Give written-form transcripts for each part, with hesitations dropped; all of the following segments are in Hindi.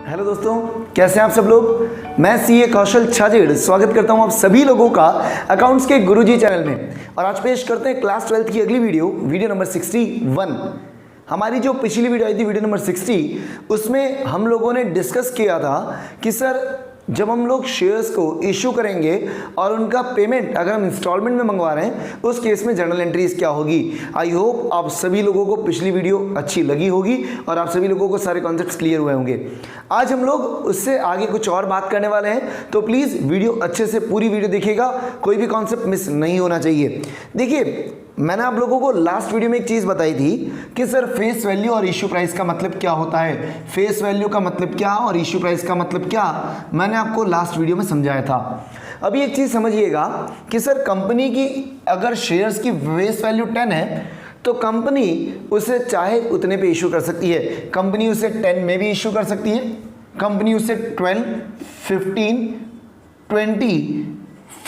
हेलो दोस्तों, कैसे हैं आप सब लोग। मैं सीए कौशल छाजेड़ स्वागत करता हूं आप सभी लोगों का अकाउंट्स के गुरुजी चैनल में। और आज पेश करते हैं क्लास 12th की अगली वीडियो नंबर 61। हमारी जो पिछली वीडियो आई थी वीडियो नंबर 60, उसमें हम लोगों ने डिस्कस किया था कि सर जब हम लोग शेयर्स को इशू करेंगे और उनका पेमेंट अगर हम इंस्टॉलमेंट में मंगवा रहे हैं उस केस में जर्नल एंट्रीज क्या होगी। आई होप आप सभी लोगों को पिछली वीडियो अच्छी लगी होगी और आप सभी लोगों को सारे कॉन्सेप्ट्स क्लियर हुए होंगे। आज हम लोग उससे आगे कुछ और बात करने वाले हैं, तो प्लीज़ वीडियो अच्छे से पूरी वीडियो देखिएगा, कोई भी कॉन्सेप्ट मिस नहीं होना चाहिए। देखिए, मैंने आप लोगों को लास्ट वीडियो में एक चीज़ बताई थी कि सर फेस वैल्यू और इशू प्राइस का मतलब क्या होता है, फेस वैल्यू का मतलब क्या और इशू प्राइस का मतलब क्या, मैंने आपको लास्ट वीडियो में समझाया था। अभी एक चीज़ समझिएगा कि सर कंपनी की अगर शेयर्स की फेस वैल्यू 10 है तो कंपनी उसे चाहे उतने पे इशू कर सकती है। कंपनी उसे 10 में भी इशू कर सकती है, कंपनी उसे 12, 15, 20,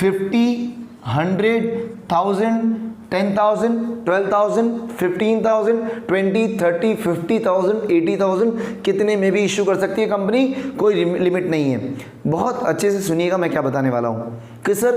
50, 100, 1000, 10,000, 12,000, 15,000, 20, 30, 50,000, 80,000 कितने में भी इशू कर सकती है कंपनी, कोई लिमिट नहीं है। बहुत अच्छे से सुनिएगा मैं क्या बताने वाला हूँ कि सर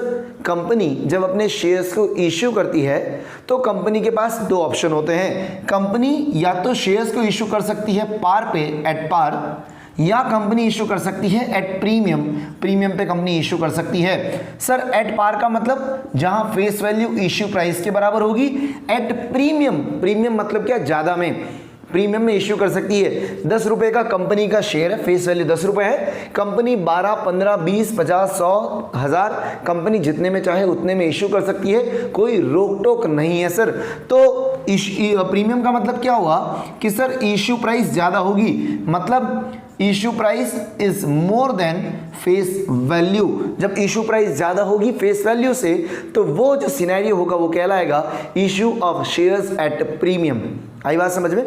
कंपनी जब अपने शेयर्स को इशू करती है तो कंपनी के पास दो ऑप्शन होते हैं। कंपनी या तो शेयर्स को इशू कर सकती है पार पे, एट पार, या कंपनी इशू कर सकती है एट प्रीमियम, प्रीमियम पे कंपनी इशू कर सकती है। सर एट पार का मतलब जहां फेस वैल्यू इशू प्राइस के बराबर होगी। एट प्रीमियम, प्रीमियम मतलब क्या, ज्यादा में, प्रीमियम में इशू कर सकती है। 10 रुपए का कंपनी का शेयर है, फेस वैल्यू 10 रुपए है, कंपनी 12, 15, 20, 50, 100, 1000 कंपनी जितने में चाहे उतने में इशू कर सकती है, कोई रोक टोक नहीं है सर। तो प्रीमियम का मतलब क्या हुआ कि सर इशू प्राइस ज्यादा होगी, मतलब issue price is more than face value. जब इशू प्राइस ज्यादा होगी फेस वैल्यू से तो वो जो सिनेरियो होगा वो कहलाएगा issue of shares at premium. आई बात समझ में।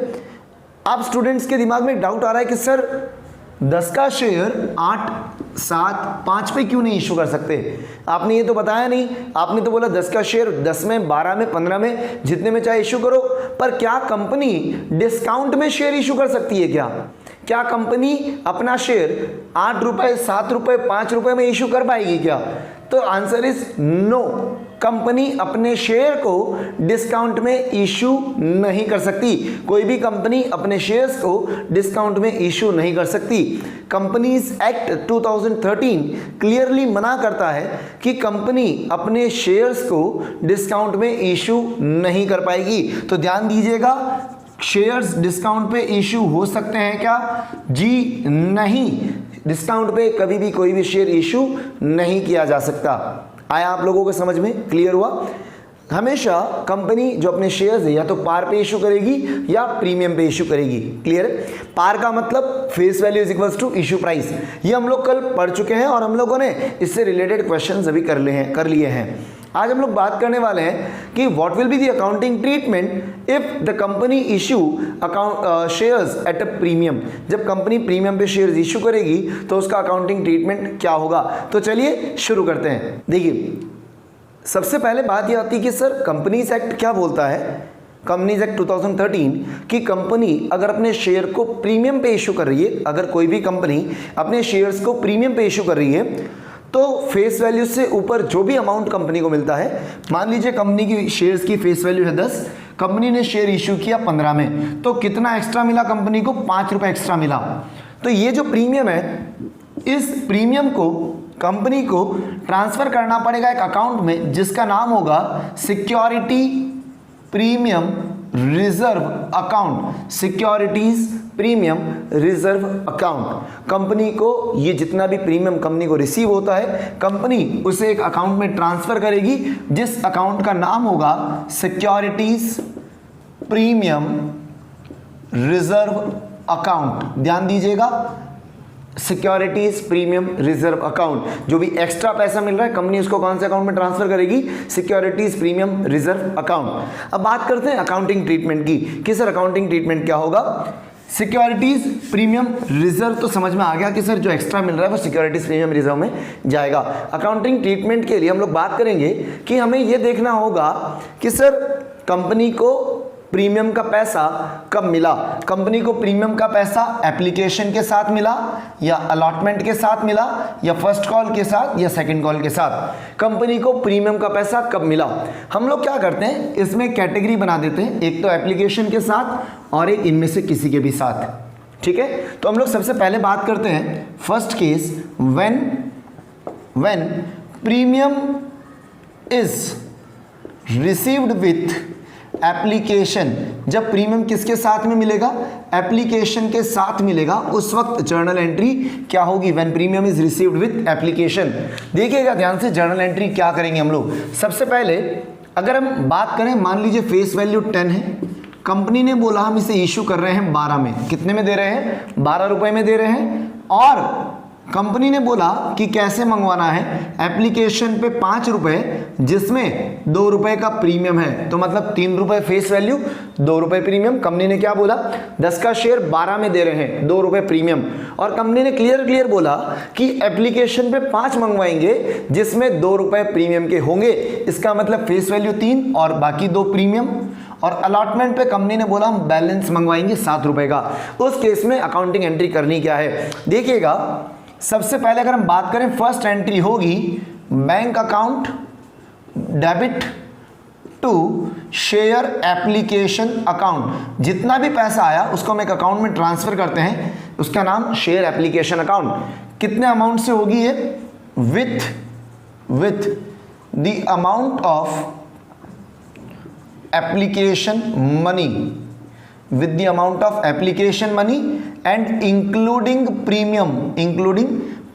आप स्टूडेंट्स के दिमाग में डाउट आ रहा है कि सर 10 का शेयर 8, 7, 5 पे क्यों नहीं इशू कर सकते। आपने ये तो बताया नहीं, आपने तो बोला 10 का शेयर 10 में, 12 में, 15 में, जितने में चाहे इशू करो। पर क्या कंपनी डिस्काउंट में शेयर इशू कर सकती है क्या कंपनी अपना शेयर 8 रुपए, 7 रुपए, 5 रुपए में इशू कर पाएगी क्या। तो आंसर इज नो, कंपनी अपने शेयर को डिस्काउंट में इशू नहीं कर सकती। कोई भी कंपनी अपने शेयर्स को डिस्काउंट में इशू नहीं कर सकती। कंपनीज एक्ट 2013 क्लियरली मना करता है कि कंपनी अपने शेयर्स को डिस्काउंट में इशू नहीं कर पाएगी। तो ध्यान दीजिएगा, शेयर्स डिस्काउंट पे इशू हो सकते हैं क्या, जी नहीं, डिस्काउंट पे कभी भी कोई भी शेयर इशू नहीं किया जा सकता। आया आप लोगों को समझ में, क्लियर हुआ। हमेशा कंपनी जो अपने शेयर्स है या तो पार पे इशू करेगी या प्रीमियम पे इशू करेगी। क्लियर है। पार का मतलब face value is equals to issue price, ये हम लोग कल पढ़ चुके हैं और हम लोगों ने इससे रिलेटेड क्वेश्चंस अभी कर लिए हैं। आज हम लोग बात करने वाले हैं कि what will be the accounting treatment if the company issue shares at a premium. जब कंपनी प्रीमियम पे शेयर्स इशू करेगी तो उसका अकाउंटिंग ट्रीटमेंट क्या होगा। तो चलिए शुरू करते हैं। देखिए, सबसे पहले बात यह आती है कि सर कंपनीज एक्ट क्या बोलता है। कंपनीज एक्ट 2013 कि कंपनी अगर अपने शेयर को प्रीमियम पे इशू कर रही है, अगर कोई भी कंपनी अपने शेयर्स को प्रीमियम पे इशू कर रही है तो फेस वैल्यू से ऊपर जो भी अमाउंट कंपनी को मिलता है, मान लीजिए कंपनी की शेयर्स की फेस वैल्यू है 10, कंपनी ने शेयर इशू किया 15 में, तो कितना एक्स्ट्रा मिला कंपनी को, 5 रुपए एक्स्ट्रा मिला। तो ये जो प्रीमियम है, इस प्रीमियम को कंपनी को ट्रांसफर करना पड़ेगा एक अकाउंट में जिसका नाम होगा security premium reserve account, securities premium reserve account. Company को ये जितना भी प्रीमियम कंपनी को रिसीव होता है, कंपनी उसे एक अकाउंट में ट्रांसफर करेगी जिस अकाउंट का नाम होगा सिक्योरिटीज प्रीमियम रिजर्व अकाउंट। ध्यान दीजिएगा, सिक्योरिटीज प्रीमियम रिजर्व अकाउंट। जो भी एक्स्ट्रा पैसा मिल रहा है कंपनी उसको कौन से अकाउंट में ट्रांसफर करेगी, सिक्योरिटीज प्रीमियम रिजर्व अकाउंट। अब बात करते हैं अकाउंटिंग ट्रीटमेंट की कि सर अकाउंटिंग ट्रीटमेंट क्या होगा। सिक्योरिटीज प्रीमियम रिजर्व तो समझ में आ गया कि सर जो एक्स्ट्रा मिल रहा है वो सिक्योरिटीज प्रीमियम रिजर्व में जाएगा। अकाउंटिंग ट्रीटमेंट के लिए हम लोग बात करेंगे कि हमें यह देखना होगा कि सर कंपनी को प्रीमियम का पैसा कब मिला? कंपनी को प्रीमियम का पैसा एप्लीकेशन के साथ मिला या अलॉटमेंट के साथ मिला या फर्स्ट कॉल के साथ या सेकंड कॉल के साथ? कंपनी को प्रीमियम का पैसा कब मिला? हम लोग क्या करते हैं, इसमें कैटेगरी बना देते हैं, एक तो एप्लीकेशन के साथ और एक इनमें से किसी के भी साथ। ठीक है, तो हम लोग सबसे पहले बात करते हैं first case, when premium is received with application. जब प्रीमियम किसके साथ में मिलेगा? एप्लीकेशन के साथ मिलेगा, उस वक्त जर्नल एंट्री क्या होगी? When premium is received with application. देखिएगा ध्यान से, जर्नल एंट्री क्या करेंगे हम लोग। सबसे पहले अगर हम बात करें, मान लीजिए फेस वैल्यू 10 है, कंपनी ने बोला हम इसे इशू कर रहे हैं 12 में। कितने में दे रहे हैं? 12 रुपए में दे रहे हैं। और कंपनी ने बोला कि कैसे मंगवाना है, एप्लीकेशन पे 5 रुपए जिसमें 2 रुपए का प्रीमियम है, तो मतलब 3 रुपए फेस वैल्यू, 2 रुपए प्रीमियम। कंपनी ने क्या बोला? 10 का शेयर 12 में दे रहे हैं, 2 रुपए प्रीमियम। और कंपनी ने क्लियर बोला कि एप्लीकेशन पे 5 मंगवाएंगे जिसमें 2 रुपए प्रीमियम के होंगे। इसका मतलब फेस वैल्यू 3 और बाकी 2 प्रीमियम। और अलॉटमेंट पे कंपनी ने बोला हम बैलेंस मंगवाएंगे 7 रुपए का। उस केस में अकाउंटिंग एंट्री करनी क्या है? देखिएगा, सबसे पहले अगर हम बात करें, फर्स्ट एंट्री होगी bank account debit to share application account. जितना भी पैसा आया उसको हम एक अकाउंट में ट्रांसफर करते हैं, उसका नाम शेयर एप्लीकेशन अकाउंट। कितने अमाउंट से होगी ये? With the amount of application money, with the amount of application money and including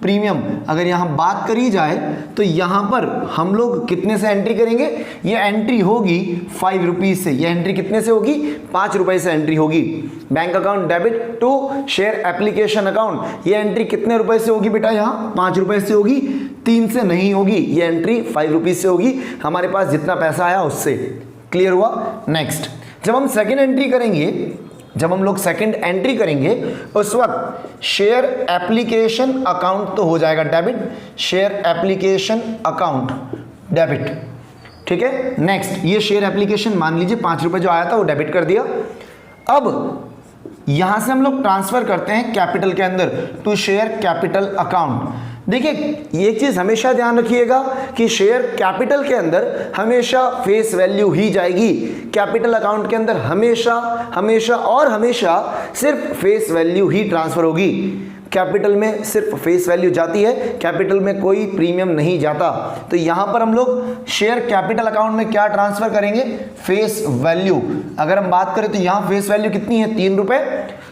premium. अगर यहां बात करी जाए तो यहां पर हम लोग कितने से एंट्री करेंगे? ये एंट्री होगी 5 रुपीज से। ये एंट्री कितने से होगी? 5 रुपए से एंट्री होगी। Bank account debit to share application account, ये एंट्री कितने रुपए से होगी बेटा? यहां 5 रुपए से होगी, 3 से नहीं होगी। ये एंट्री 5 रुपीज से होगी, हमारे पास जितना पैसा आया उससे। क्लियर हुआ? नेक्स्ट, जब हम सेकेंड एंट्री करेंगे, जब हम लोग सेकंड एंट्री करेंगे उस वक्त शेयर एप्लीकेशन अकाउंट तो हो जाएगा debit, share application account debit. ठीक है, नेक्स्ट, ये शेयर एप्लीकेशन मान लीजिए 5 रुपए जो आया था वो डेबिट कर दिया। अब यहां से हम लोग ट्रांसफर करते हैं कैपिटल के अंदर टू शेयर कैपिटल अकाउंट। देखिए, एक चीज हमेशा ध्यान रखिएगा कि शेयर कैपिटल के अंदर हमेशा फेस वैल्यू ही जाएगी। कैपिटल अकाउंट के अंदर हमेशा सिर्फ फेस वैल्यू ही ट्रांसफर होगी। कैपिटल में सिर्फ फेस वैल्यू जाती है, कैपिटल में कोई प्रीमियम नहीं जाता। तो यहां पर हम लोग शेयर कैपिटल अकाउंट में क्या ट्रांसफर करेंगे? Face value. अगर हम बात करें तो यहां फेस वैल्यू कितनी है? 3 रुपए।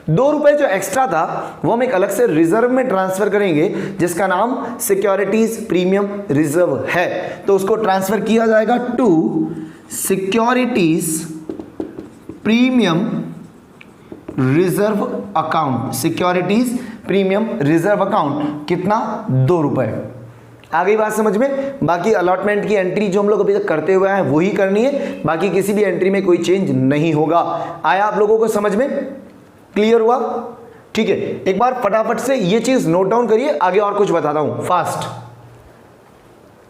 2 रुपए जो एक्स्ट्रा था वो हम एक अलग से रिजर्व में ट्रांसफर करेंगे जिसका नाम सिक्योरिटीज प्रीमियम रिजर्व है। तो उसको ट्रांसफर किया जाएगा to securities premium reserve account. Securities premium reserve account कितना? 2 रुपए। आ गई बात समझ में? बाकी अलॉटमेंट की एंट्री जो हम लोग अभी तक करते हुए हैं वही करनी है, बाकी किसी भी एंट्री में कोई चेंज नहीं होगा। आया आप लोगों को समझ में? क्लियर हुआ? ठीक है, एक बार फटाफट से ये चीज नोट डाउन करिए, आगे और कुछ बताता हूं फास्ट।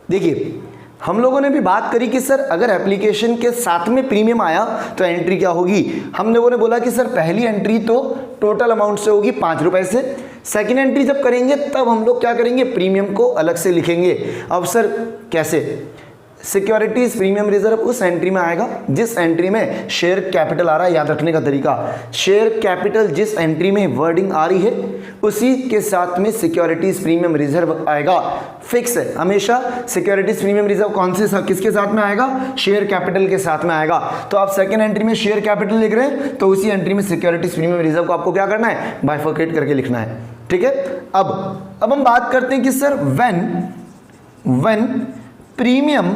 देखिए, हम लोगों ने भी बात करी कि सर अगर एप्लीकेशन के साथ में प्रीमियम आया तो एंट्री क्या होगी। हम लोगों ने बोला कि सर पहली एंट्री तो टोटल अमाउंट से होगी 5 रुपए से। सेकेंड एंट्री जब करेंगे तब हम लोग क्या करेंगे? प्रीमियम को अलग से लिखेंगे। अब सर कैसे? सिक्योरिटीज प्रीमियम रिजर्व उस एंट्री में आएगा जिस एंट्री में शेयर कैपिटल आ रहा है। याद रखने का तरीका, शेयर कैपिटल जिस एंट्री में वर्डिंग आ रही है उसी के साथ में सिक्योरिटीज प्रीमियम रिजर्व आएगा। फिक्स है, हमेशा सिक्योरिटीज प्रीमियम रिजर्व कौन से किसके साथ में आएगा? शेयर कैपिटल के साथ में आएगा। तो आप सेकेंड एंट्री में शेयर कैपिटल लिख रहे हैं तो उसी एंट्री में सिक्योरिटीज प्रीमियम रिजर्व को आपको क्या करना है? बाइफरकेट करके लिखना है। ठीक है, अब हम बात करते हैं कि sir when premium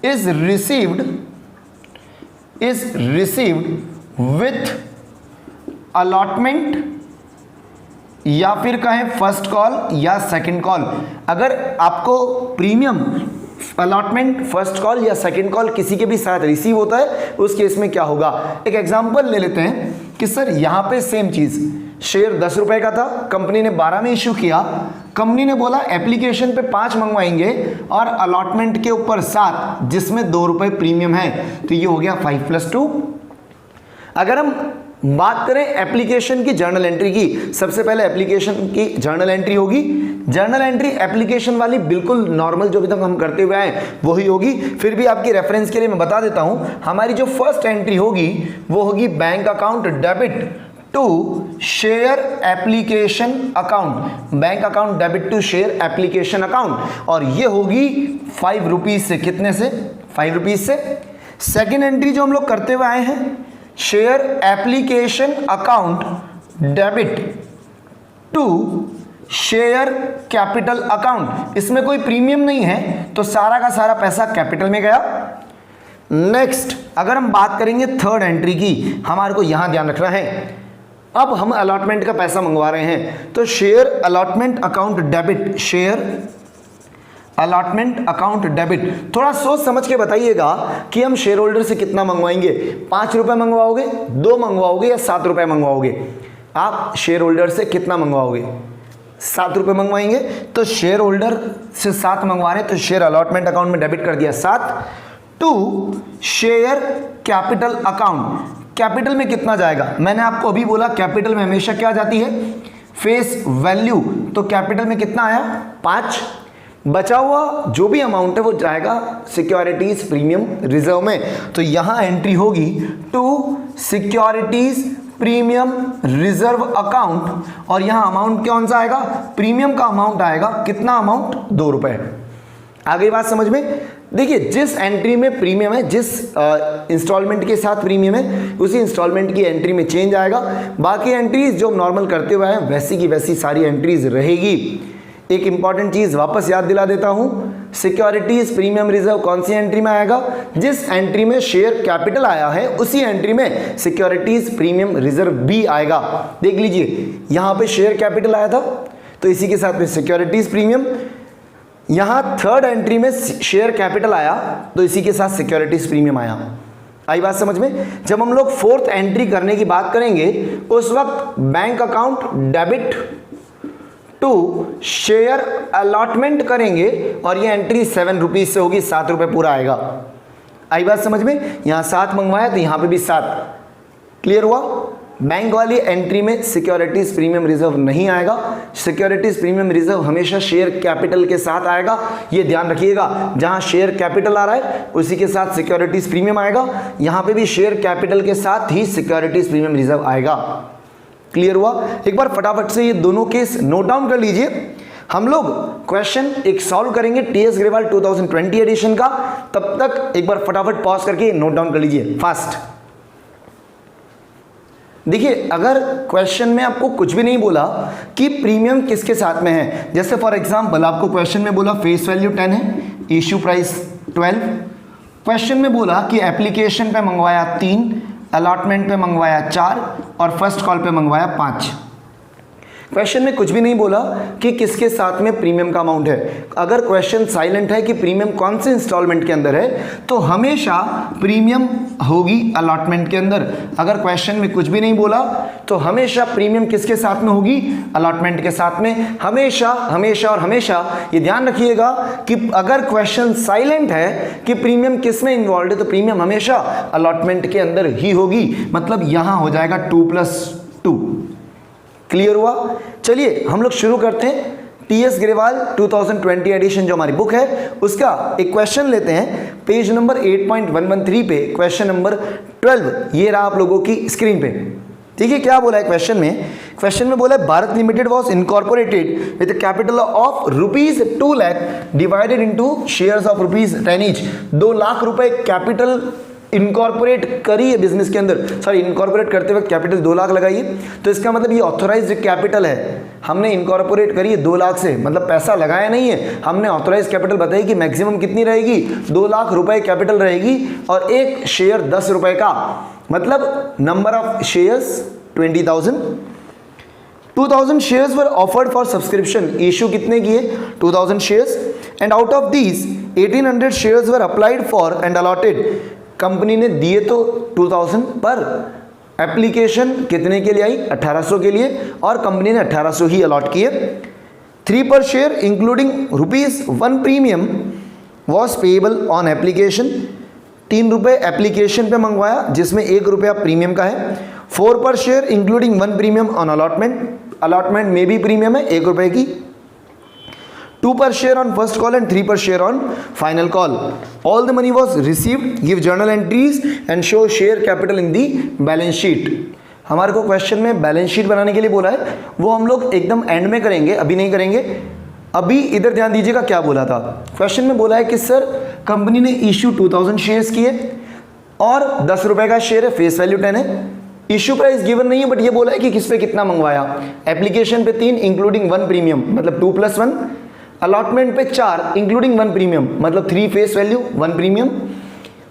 is received with allotment या फिर कहें फर्स्ट कॉल या सेकंड कॉल। अगर आपको प्रीमियम अलॉटमेंट फर्स्ट कॉल या सेकंड कॉल किसी के भी साथ रिसीव होता है उस केस में क्या होगा? एक एग्जांपल ले लेते हैं कि सर यहां पे सेम चीज, शेयर 10 रुपए का था, कंपनी ने 12 में इश्यू किया। कंपनी ने बोला एप्लीकेशन पे 5 मंगवाएंगे और अलॉटमेंट के ऊपर 7 जिसमें 2 रुपए प्रीमियम है। तो ये हो गया 5 + 2 अगर हम बात करें एप्लीकेशन की जर्नल एंट्री की, सबसे पहले एप्लीकेशन की जर्नल एंट्री होगी। जर्नल एंट्री एप्लीकेशन वाली बिल्कुल नॉर्मल जो अभी तक हम करते हुए आए वही होगी। फिर भी आपकी रेफरेंस के लिए मैं बता देता हूं, हमारी जो फर्स्ट एंट्री होगी वो होगी bank account debit to share application account, bank account debit to share application account, और ये होगी 5 रुपीज से। कितने से? 5 रुपीज से। सेकेंड एंट्री जो हम लोग करते हुए आए हैं, share application account debit to share capital account, इसमें कोई प्रीमियम नहीं है तो सारा का सारा पैसा कैपिटल में गया। नेक्स्ट अगर हम बात करेंगे थर्ड एंट्री की, हमारे को यहां ध्यान रखना है, अब हम अलॉटमेंट का पैसा मंगवा रहे हैं तो share allotment account debit, share allotment account debit. थोड़ा सोच समझ के बताइएगा कि हम शेयर होल्डर से कितना मंगवाएंगे, 5 रुपए मंगवाओगे, 2 मंगवाओगे या 7 रुपए मंगवाओगे? आप शेयर होल्डर से कितना मंगवाओगे? 7 रुपए मंगवाएंगे। तो शेयर होल्डर से 7 मंगवा रहे हैं तो शेयर अलॉटमेंट अकाउंट में डेबिट कर दिया 7 to share capital account. Capital में कितना जाएगा? मैंने आपको अभी बोला कैपिटल में हमेशा क्या जाती है? Face value. तो कैपिटल में कितना आया? 5। बचा हुआ जो भी अमाउंट है वो जाएगा सिक्योरिटीज प्रीमियम रिजर्व में। तो यहां एंट्री होगी to securities premium reserve account, और यहां अमाउंट कौन सा आएगा? प्रीमियम का अमाउंट आएगा। कितना अमाउंट? 2 रुपए। आगे बात समझ में? देखिए जिस एंट्री में प्रीमियम है, जिस इंस्टॉलमेंट के साथ प्रीमियम है, उसी इंस्टॉलमेंट की एंट्री में चेंज आएगा। बाकी एंट्रीज जो नॉर्मल करते हुए हैं वैसी की वैसी सारी एंट्रीज रहेगी। एक इंपॉर्टेंट चीज वापस याद दिला देता हूं, सिक्योरिटीज प्रीमियम रिजर्व कौन सी एंट्री में आएगा? जिस एंट्री में शेयर कैपिटल आया है उसी एंट्री में सिक्योरिटीज प्रीमियम रिजर्व भी आएगा। देख लीजिए यहां पे शेयर कैपिटल आया था तो इसी के साथ में सिक्योरिटीज प्रीमियम, यहां थर्ड एंट्री में शेयर कैपिटल आया तो इसी के साथ सिक्योरिटीज प्रीमियम आया। आई बात समझ में? जब हम लोग फोर्थ एंट्री करने की बात करेंगे उस वक्त bank account debit to share allotment करेंगे और ये एंट्री 7 रुपीज से होगी, 7 रुपए पूरा आएगा। आई बात समझ में? यहां 7 मंगवाया तो यहां पे भी 7। क्लियर हुआ? बैंक वाली एंट्री में सिक्योरिटीज प्रीमियम रिजर्व नहीं आएगा। सिक्योरिटीज प्रीमियम रिजर्व हमेशा शेयर कैपिटल के साथ आएगा, ये ध्यान रखिएगा। जहां शेयर कैपिटल आ रहा है उसी के साथ सिक्योरिटीज प्रीमियम आएगा, यहां पे भी शेयर कैपिटल के साथ ही सिक्योरिटीज प्रीमियम रिजर्व आएगा। क्लियर हुआ? एक बार फटाफट से ये दोनों केस नोट डाउन कर लीजिए। हम लोग क्वेश्चन एक सॉल्व करेंगे टीएस ग्रेवाल 2020 एडिशन का, तब तक एक बार फटाफट पॉज करके नोट डाउन कर लीजिए फास्ट। देखिए अगर क्वेश्चन में आपको कुछ भी नहीं बोला कि प्रीमियम किसके साथ में है, जैसे फॉर एग्जांपल आपको क्वेश्चन में बोला फेस वैल्यू 10 है, इश्यू प्राइस 12, क्वेश्चन में बोला कि एप्लीकेशन पे मंगवाया 3, अलॉटमेंट पे मंगवाया 4 और फर्स्ट कॉल पे मंगवाया 5। क्वेश्चन में कुछ भी नहीं बोला कि किसके साथ में प्रीमियम का अमाउंट है। अगर क्वेश्चन साइलेंट है कि प्रीमियम कौन से इंस्टॉलमेंट के अंदर है तो हमेशा प्रीमियम होगी अलॉटमेंट के अंदर। अगर क्वेश्चन में कुछ भी नहीं बोला तो हमेशा प्रीमियम किसके साथ में होगी? अलॉटमेंट के साथ में। हमेशा हमेशा और हमेशा ये ध्यान रखिएगा कि अगर क्वेश्चन साइलेंट है कि प्रीमियम किस में इन्वॉल्व है तो प्रीमियम हमेशा अलॉटमेंट के अंदर ही होगी। मतलब यहां हो जाएगा 2+2। क्लियर हुआ? चलिए हम लोग शुरू करते हैं। टीएस ग्रेवाल 2020 एडिशन जो हमारी बुक है उसका एक क्वेश्चन लेते हैं। पेज नंबर 8.113 पे क्वेश्चन नंबर 12 ये रहा आप लोगों की स्क्रीन पे। ठीक है, क्या बोला है क्वेश्चन में? क्वेश्चन में बोला है Bharat limited was incorporated with capital of ₹2 lakh divided into shares of ₹10 each. 2 lakh रुपए कैपिटल इनकॉर्पोरेट करी है बिजनेस के अंदर, सॉरी इनकॉर्पोरेट करते वक्त कैपिटल 2 लाख लगाइए, तो इसका मतलब ये ऑथोराइज्ड कैपिटल है। हमने इनकॉर्पोरेट करी है 2 लाख से, मतलब पैसा लगाया नहीं है, हमने ऑथोराइज्ड कैपिटल बताई कि मैक्सिमम कितनी रहेगी? 2 लाख रुपए कैपिटल रहेगी और एक शेयर 10 रुपए का, मतलब number of shares 20,000। 2000 shares were offered for subscription. Issue कितने किए? 2000 shares, and out of these 1800 shares were applied for and allotted. Company ने दिए तो 2000 पर एप्लीकेशन कितने के लिए आई? 1800 के लिए, और कंपनी ने 1800 ही अलॉट किए। 3 पर share including ₹1 premium was payable on application. ₹3 application पे मंगवाया जिसमें ₹1 प्रीमियम का है। 4 पर share including 1 premium on allotment में भी प्रीमियम है ₹1 की। 2 per share on first call and 3 per share on final call. All the money was received. Give journal entries and show share capital in the balance sheet. हमारे को क्वेश्चन में बैलेंस शीट बनाने के लिए बोला है, वो हम लोग एकदम एंड में करेंगे, अभी नहीं करेंगे। अभी इधर ध्यान दीजिएगा क्या बोला था। क्वेश्चन में बोला है कि सर कंपनी ने इश्यू 2000 शेयर्स किए और ₹10 का शेयर है, फेस वैल्यू 10 है। इश्यू प्राइस गिवन नहीं है बट ये बोला है कि किस पे कितना मंगवाया। एप्लीकेशन पे 3 इंक्लूडिंग 1 प्रीमियम मतलब 2 + 1। अलॉटमेंट पे 4 इंक्लूडिंग 1 प्रीमियम मतलब 3 face value 1 premium.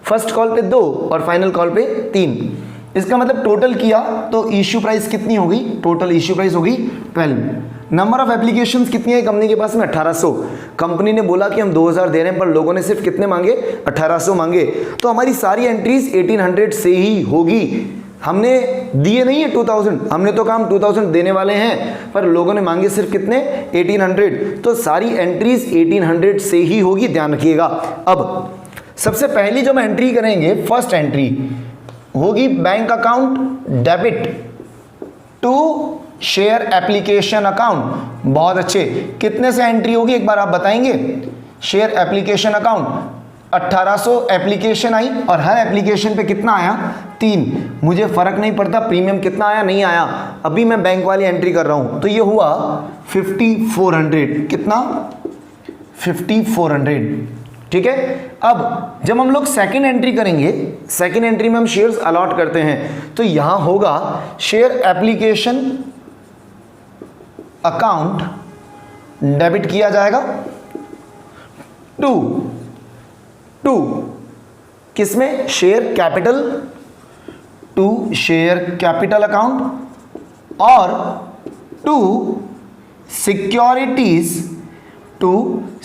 First call पे 2 और फाइनल कॉल पे 3। इसका मतलब टोटल किया तो इश्यू प्राइस कितनी होगी, टोटल इश्यू प्राइस होगी 12। नंबर ऑफ एप्लीकेशंस कितनी है कंपनी के पास में 1800। कंपनी ने बोला कि हम 2000 दे रहे हैं पर लोगों ने सिर्फ कितने मांगे 1800 मांगे, तो हमारी सारी एंट्रीज 1800 से ही होगी। हमने दिए नहीं है 2000, हमने तो काम 2000 देने वाले हैं पर लोगों ने मांगे सिर्फ कितने 1800, तो सारी एंट्रीज 1800 से ही होगी, ध्यान रखिएगा। अब सबसे पहली जो हम एंट्री करेंगे, फर्स्ट एंट्री होगी bank account debit to share application account. बहुत अच्छे, कितने से एंट्री होगी एक बार आप बताएंगे। शेयर एप्लीकेशन अकाउंट 1800 एप्लीकेशन आई और हर एप्लीकेशन पे कितना आया 3। मुझे फर्क नहीं पड़ता प्रीमियम कितना आया नहीं आया, अभी मैं बैंक वाली एंट्री कर रहा हूं तो ये हुआ 5400। कितना 5400, ठीक है। अब जब हम लोग सेकंड एंट्री करेंगे, सेकंड एंट्री में हम शेयर्स अलॉट करते हैं तो यहां होगा शेयर एप्लीकेशन अकाउंट डेबिट किया जाएगा टू किसमें share capital, to share capital account और to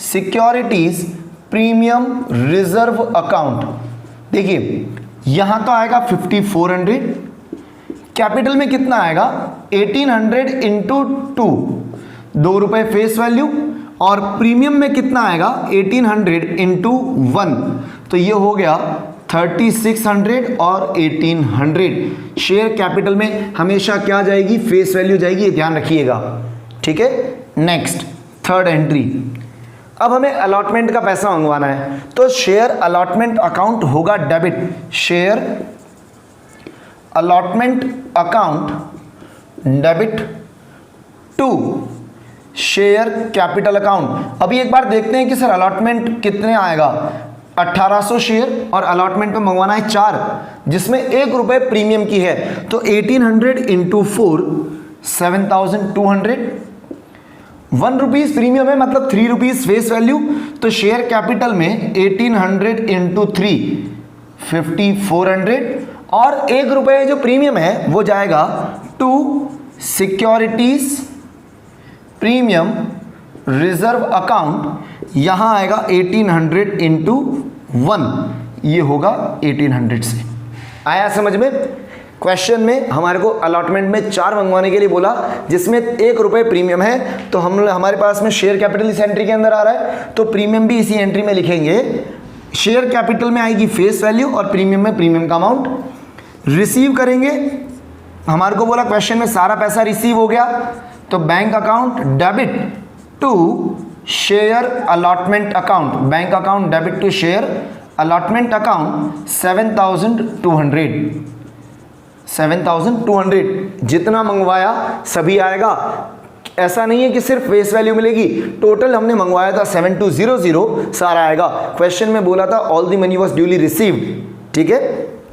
securities premium reserve account. देखिए यहां तो आएगा 5400, कैपिटल में कितना आएगा 1800 इंटू 2 फेस वैल्यू, और प्रीमियम में कितना आएगा 1800 इंटू 1, तो ये हो गया 3600 और 1800। शेयर कैपिटल में हमेशा क्या जाएगी फेस वैल्यू जाएगी, ये ध्यान रखिएगा, ठीक है। नेक्स्ट थर्ड एंट्री, अब हमें अलॉटमेंट का पैसा मंगवाना है तो शेयर अलॉटमेंट अकाउंट होगा debit, share allotment account debit to share capital account. अभी एक बार देखते हैं कि सर अलॉटमेंट कितने आएगा। 1800 शेयर और अलॉटमेंट पे मंगवाना है 4 जिसमें ₹1 प्रीमियम की है, तो 1800 इंटू 4 7200। ₹1 प्रीमियम है मतलब ₹3 फेस वैल्यू, तो शेयर कैपिटल में 1800 इंटू 3 5400 और ₹1 जो प्रीमियम है वो जाएगा to securities premium reserve account, यहां आएगा 1800 इंटू 1, ये होगा 1800 से। आया समझ में। क्वेश्चन में हमारे को अलॉटमेंट में 4 मंगवाने के लिए बोला जिसमें ₹1 प्रीमियम है, तो हमारे पास में शेयर कैपिटल इस एंट्री के अंदर आ रहा है तो प्रीमियम भी इसी एंट्री में लिखेंगे। शेयर कैपिटल में आएगी फेस वैल्यू और प्रीमियम में प्रीमियम का अमाउंट। रिसीव करेंगे, हमारे को बोला क्वेश्चन में सारा पैसा रिसीव हो गया तो bank account debit to share allotment account, bank account debit to share allotment account 7200 जितना मंगवाया सभी आएगा। ऐसा नहीं है कि सिर्फ फेस वैल्यू मिलेगी, टोटल हमने मंगवाया था 7200 सारा आएगा। क्वेश्चन में बोला था all the money was duly received, ठीक है।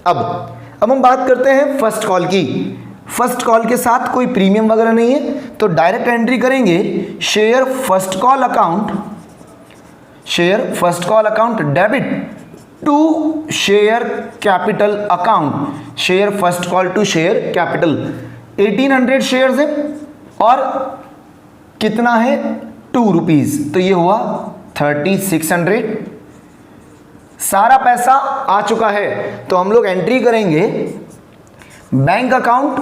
अब हम बात करते हैं फर्स्ट कॉल की। फर्स्ट कॉल के साथ कोई प्रीमियम वगैरह नहीं है तो डायरेक्ट एंट्री करेंगे share first call account debit to share capital account, share first call to share capital. 1800 shares है और कितना है ₹2, तो ये हुआ 3600। सारा पैसा आ चुका है तो हम लोग एंट्री करेंगे bank account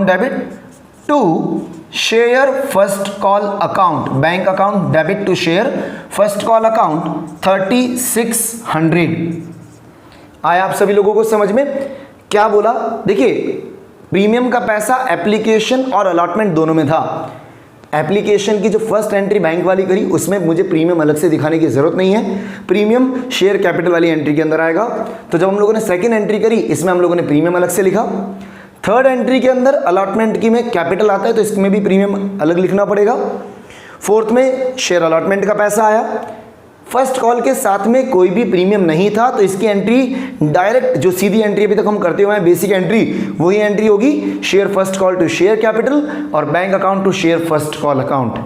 debit to share first call account, bank account debit to share first call account 3600। आया आप सभी लोगों को समझ में? क्या बोला? देखिए प्रीमियम का पैसा एप्लीकेशन और अलॉटमेंट दोनों में था। एप्लीकेशन की जो फर्स्ट एंट्री बैंक वाली करी उसमें मुझे प्रीमियम अलग से दिखाने की जरूरत नहीं है, प्रीमियम शेयर कैपिटल वाली एंट्री के अंदर आएगा। तो जब हम लोगों ने सेकंड एंट्री करी इसमें हम लोगों ने प्रीमियम अलग से लिखा। थर्ड एंट्री के अंदर अलॉटमेंट की में कैपिटल आता है तो इसमें भी प्रीमियम अलग लिखना पड़ेगा। फोर्थ में शेयर अलॉटमेंट का पैसा आया। फर्स्ट कॉल के साथ में कोई भी प्रीमियम नहीं था तो इसकी एंट्री डायरेक्ट जो सीधी एंट्री अभी तक हम करते हुए हैं बेसिक एंट्री वही एंट्री होगी, share first call to share capital और bank account to share first call account.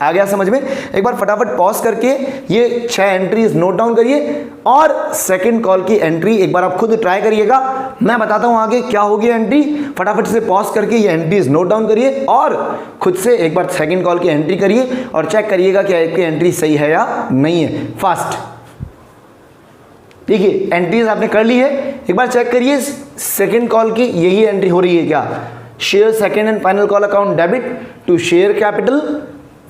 आ गया समझ में? एक बार फटाफट पॉज करके ये 6 एंट्रीज नोट डाउन करिए और सेकंड कॉल की एंट्री एक बार आप खुद ट्राई करिएगा। मैं बताता हूं आगे क्या होगी एंट्री। फटाफट से पॉज करके ये एंट्रीज नोट डाउन करिए और खुद से एक बार सेकंड कॉल की एंट्री करिए और चेक करिएगा कि आपकी एंट्री सही है या नहीं है। फास्ट देखिए एंट्रीज आपने कर ली है, एक बार चेक करिए सेकंड कॉल की यही एंट्री हो रही है क्या? Share second and final call account debit to share capital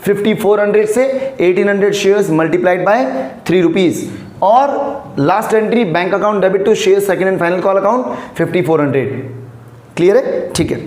5400 से 1800 शेयर्स मल्टीप्लाइड बाय 3 रुपीज और last entry bank account debit to share second and final call account 5400। Clear है? ठीक है।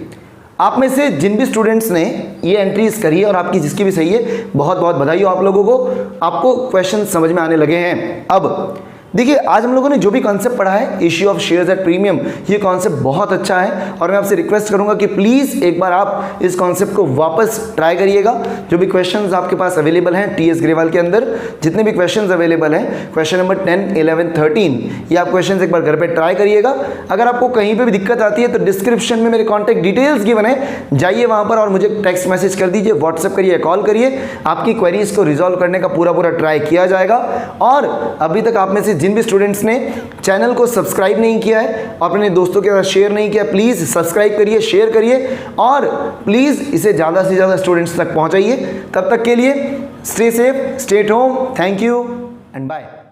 आप में से जिन भी स्टूडेंट्स ने ये एंट्रीज करी है और आपकी जिसकी भी सही है बहुत बहुत बधाई हो आप लोगों को, आपको क्वेश्चन समझ में आने लगे हैं। अब देखिए आज हम लोगों ने जो भी कॉन्सेप्ट पढ़ा है issue of shares at premium, ये कॉन्सेप्ट बहुत अच्छा है और मैं आपसे रिक्वेस्ट करूंगा कि प्लीज़ एक बार आप इस कॉन्सेप्ट को वापस ट्राई करिएगा। जो भी क्वेश्चंस आपके पास अवेलेबल हैं टीएस ग्रेवाल के अंदर जितने भी क्वेश्चंस अवेलेबल हैं क्वेश्चन नंबर 10, 11, 13 ये आप क्वेश्चंस एक बार घर पे ट्राई करिएगा। अगर आपको कहीं पर भी दिक्कत आती है तो डिस्क्रिप्शन में मेरे कॉन्टैक्ट डिटेल्स गिवन है, जाइए वहाँ पर और मुझे टेक्स्ट मैसेज कर दीजिए, व्हाट्सएप करिए, कॉल करिए, आपकी क्वेरीज को रिजॉल्व करने का पूरा ट्राई किया जाएगा। और अभी तक आप में से जिन भी स्टूडेंट्स ने चैनल को सब्सक्राइब नहीं किया है और अपने दोस्तों के साथ शेयर नहीं किया, प्लीज़ सब्सक्राइब करिए, शेयर करिए और प्लीज़ इसे ज़्यादा से ज़्यादा स्टूडेंट्स तक पहुंचाइए। तब तक के लिए stay safe, stay at home, thank you and bye.